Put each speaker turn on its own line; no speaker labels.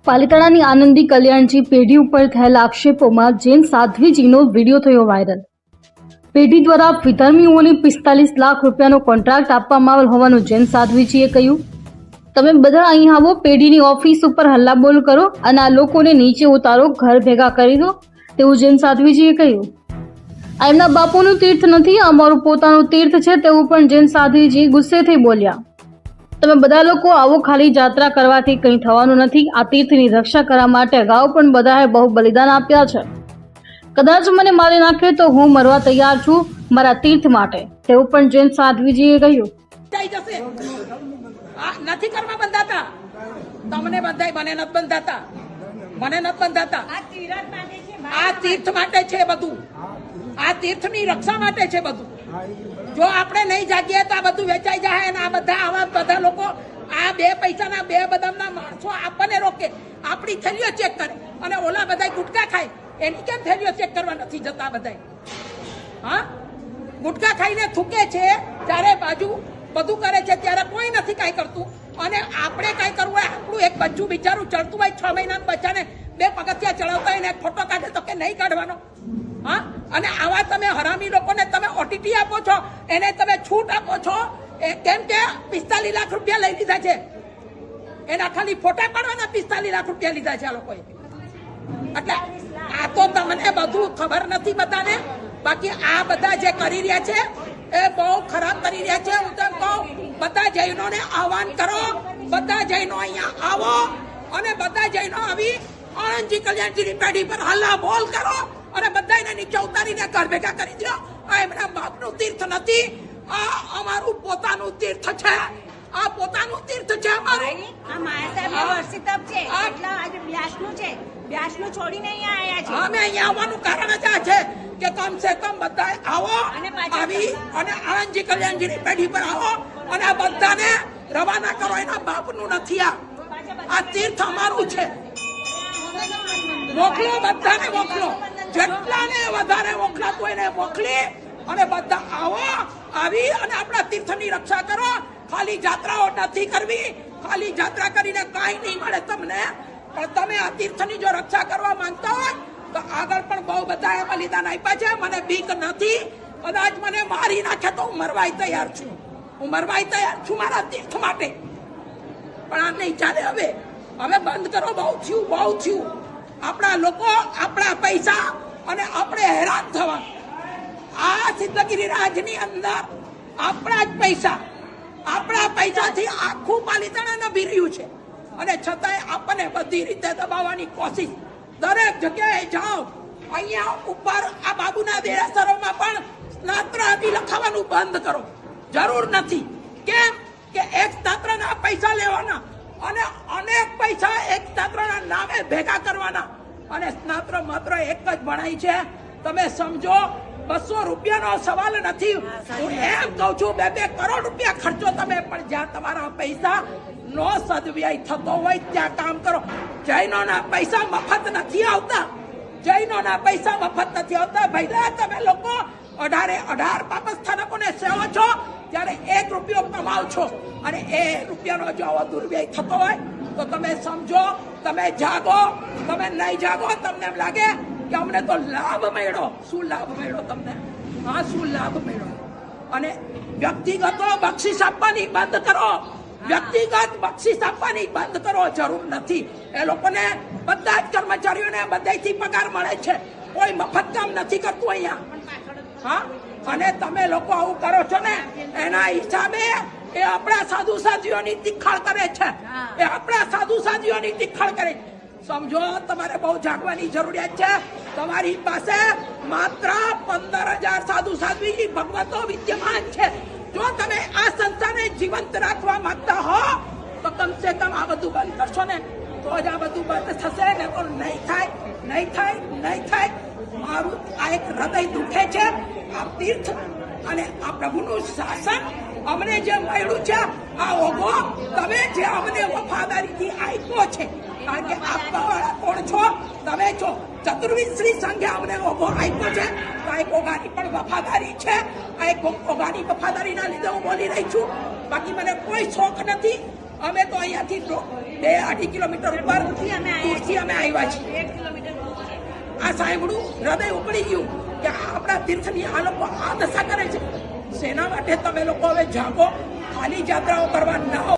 પાલિતાણાની આનંદી કલ્યાણજી પેઢી ઉપર થયેલા આક્ષેપોમાં જૈન સાધ્વીજીનો વિડીયો થયો વાયરલ। પેઢી દ્વારા વિધર્મીઓને 45 લાખ રૂપિયાનો કોન્ટ્રાક્ટ આપવામાં આવેલ હોવાનું જૈન સાધ્વીજીએ કહ્યું। તમે બધા અહીં આવો, પેઢીની ઓફિસ ઉપર હલ્લાબોલ કરો અને આ લોકોને નીચે ઉતારો, ઘર ભેગા કરી દો, તેવું જૈન સાધ્વીજીએ કહ્યું। આ એમના બાપુનું તીર્થ નથી, અમારું પોતાનું તીર્થ છે, તેવું પણ જૈન સાધ્વીજી ગુસ્સે થઈ બોલ્યા। તમે બધા લોકો આવો, ખાલી જાત્રા કરવાથી કંઈ થવાનું નથી। આ તીર્થની રક્ષા કરવા માટે અગાઉ પણ બધાએ બહુ બલિદાન આપ્યા છે। કદાચ મને મારી નાખે તો હું મરવા તૈયાર છું મારા તીર્થ માટે, તેવું પણ જૈન સાધ્વીજીએ કહ્યું।
નથી કરવા બંધાતા, તમને બંધાય, મને નથી બંધાતા, મને નથી બંધાતા। આ તીર્થ માટે છે બધું, આ તીર્થની રક્ષા માટે છે બધું। જો આપણે નહીં જાગીએ તો આ બધું વેચાઈ જાય અને આ બધા આવા બધા લોકો આ 2 પૈસાના 2 બદામના માણસો આપણને રોકે, આપણી થેલીઓ ચેક કરે અને ઓલા બધા ગુટકા ખાય, એની કેમ થેલીઓ ચેક કરવા નથી જતા બધા? હા, ગુટકા ખાઈને થૂકે છે, ત્યારે બાજુ બધું કરે છે, ત્યારે કોઈ નથી કાંઈ કરતું। અને આપણે કાંઈ કરવું હોય, આપણું એક બચ્ચું બિચારું ચડતું હોય, 6 મહિનાના બચ્ચાને 2 પગથિયા ચડાવતા હોય ને એક ફોટો કાઢે તો કે નહીં કાઢવાનો? હા, અને આવા તમે હરામી લોકોને તમે ઓટીટી આપો છો, એને તમે છૂટ આપો છો, કેમ કે 45 લાખ રૂપિયા લઈ લીધા છે, એના ખાલી ફોટા પાડવાના 45 લાખ રૂપિયા લીધા છે આ લોકોએ। એટલે આ તો તમને બધું ખબર નથી બધાને, બાકી આ બધા જે કરી રહ્યા છે એ બહુ ખરાબ કરી રહ્યા છે। હું તેમ કહું, બધા જૈનોને આહવાન કરો, બધા જૈનો અહીંયા આવો અને બધા જૈનો આવી આનંદજી કલ્યાણજીની પેઢી પર હલ્લા બોલ કરો અને બધાને નીચે ઉતારીને ઘર ભેગા કરી દો। આ એમના બાપનું તીર્થ નથી, આ અમારું પોતાનું તીર્થ છે, આ પોતાનું તીર્થ છે અમારું।
આ માયાસાહેબ વર્ષી તપ છે, એટલા આજે બ્યાસનું છે, બ્યાસનું છોડીને અહીંયા આવ્યા છે।
અમે અહીંયા આવવાનું કારણ જ આ છે કે કમ સે કમ બધા આવો, આવી અને આનંદજી કલ્યાણજીની પેઢી પર આવો અને આ બધાને રવાના કરો। એના બાપનું નથી, આ તીર્થ અમારું છે। મોકલો, બધાને મોકલો, જેટલાને વધારે મોકલાતું એને મોકલી અને બધા આવો, આવી અને આપણા તીર્થની રક્ષા કરો। ખાલી જાત્રાઓ નથી કરવી, ખાલી જાત્રા કરીને કાંઈ નહીં મળે તમને, પણ તમે આ તીર્થની જો રક્ષા કરવા માંગતા હોય તો આગળ પણ બહુ બધાએ બલિદાન આપ્યા છે। મને બીક નથી, કદાચ મને મારી નાખે તો હું મરવાય તૈયાર છું, હું મરવાય તૈયાર છું મારા તીર્થ માટે, પણ આ નહીં ચાલે। હવે બંધ કરો, બહુ થયું, બહુ થયું। આપણા લોકો, આપણા પૈસા અને આપણે હેરાન થવા। આ સિદ્ધગીરી રાજની અંદર આપણા જ પૈસા, આપણા પૈસાથી આખું પાલિતાણા નભી રહ્યું છે અને છતાંય આપણને બધી રીતે દબાવવાની કોશિશ। દરેક જગ્યાએ જાઓ, અહીંયા ઉપર આ બાબુના દેરાસરોમાં પણ સ્નાત્રાદિ લખાવાનું બંધ કરો, જરૂર નથી। કેમ કે એક સ્નાત્રના પૈસા લેવાના અને અનેક પૈસા એક સ્નાત્રના નામે ભેગા કરવાના અને સ્નાત્ર માત્ર એક જ ભણાય છે, તમે સમજો। 200 રૂપિયાનો સવાલ નથી, હું એમ કહું છું 2-2 કરોડ રૂપિયા ખર્ચો તમે, પણ જ્યાં તમારા પૈસા નો સદવ્યય થતો હોય ત્યાં કામ કરો। જૈનોના પૈસા મફત નથી આવતા, જૈનોના પૈસા મફત નથી આવતા। ભઈલા તમે લોકો 18 પાપસ્થાનકોને સેવો છો, ત્યારે 1 રૂપિયો કમાવ છો અને એ રૂપિયાનો જો આવો દુર્વ્યય થતો હોય તો તમે સમજો, તમે જાગો। તમે નહીં જાગો, તમને એમ લાગે કે અમને તો લાભ મળ્યો। શું લાભ મળ્યો તમને? હા, શું લાભ મળ્યો? અને વ્યક્તિગતો બક્ષિસ આપવાની બંધ કરો, વ્યક્તિગત બક્ષિસ આપવાની બંધ કરો, જરૂર નથી। એ લોકોને બધા જ કર્મચારીઓને બધાથી પગાર મળે છે, કોઈ મફત કામ નથી કરતું અહીંયા। હા, અને તમે લોકો આવું કરો છો ને, એના હિસાબે એ આપણા સાધુ સાધ્વીઓની તિખાળ કરે છે, એ આપણા સાધુ સાધ્વીઓની તિખાળ કરે છે। સમજો, તમારે બહુ જાગવાની જરૂરિયાત છે। તમારી પાસે માત્ર 15,000 સાધુ સાધ્વી ભગવતો વિદ્યમાન છે। જો તમે આ સંસ્થાને જીવંત રાખવા માંગતા હો તો કમ સે કમ આ બધું બંધ કરશો ને, તો જ આ બધું બંધ થશે, ને તો નહીં થાય, નહીં થાય, નહીં થાય। મારું આ એક હૃદય દુખે છે। આ તીર્થ અને આ પ્રભુનું શાસન અમને જે મળ્યું છે, આ ઓઘો તમે જે અમને વફાદારીથી આપ્યો છે, કારણ કે આપવાવાળા કોણ છો? તમે છો। ચતુર્વિશ્રી સંઘે અમને ઓઘો આપ્યો છે, તો આ એક ઓઘાની પણ વફાદારી છે। આ એક ઓઘાની વફાદારીના લીધે હું બોલી રહી છું, બાકી મને કોઈ શોખ નથી। અમે તો અહીંયાથી 2-2.5 કિલોમીટર ઉપર
દૂરથી અમે આવ્યા
દૂરથી અમે આવ્યા છીએ.
1 કિલોમીટર દૂર છે.
આ સાંભળ્યું હૃદય ઉપડી ગયું કે આપણા તીર્થની આ લોકો આ દશા કરે છે. શેના માટે તમે લોકો હવે જાગો, ખાલી જાત્રાઓ કરવા ના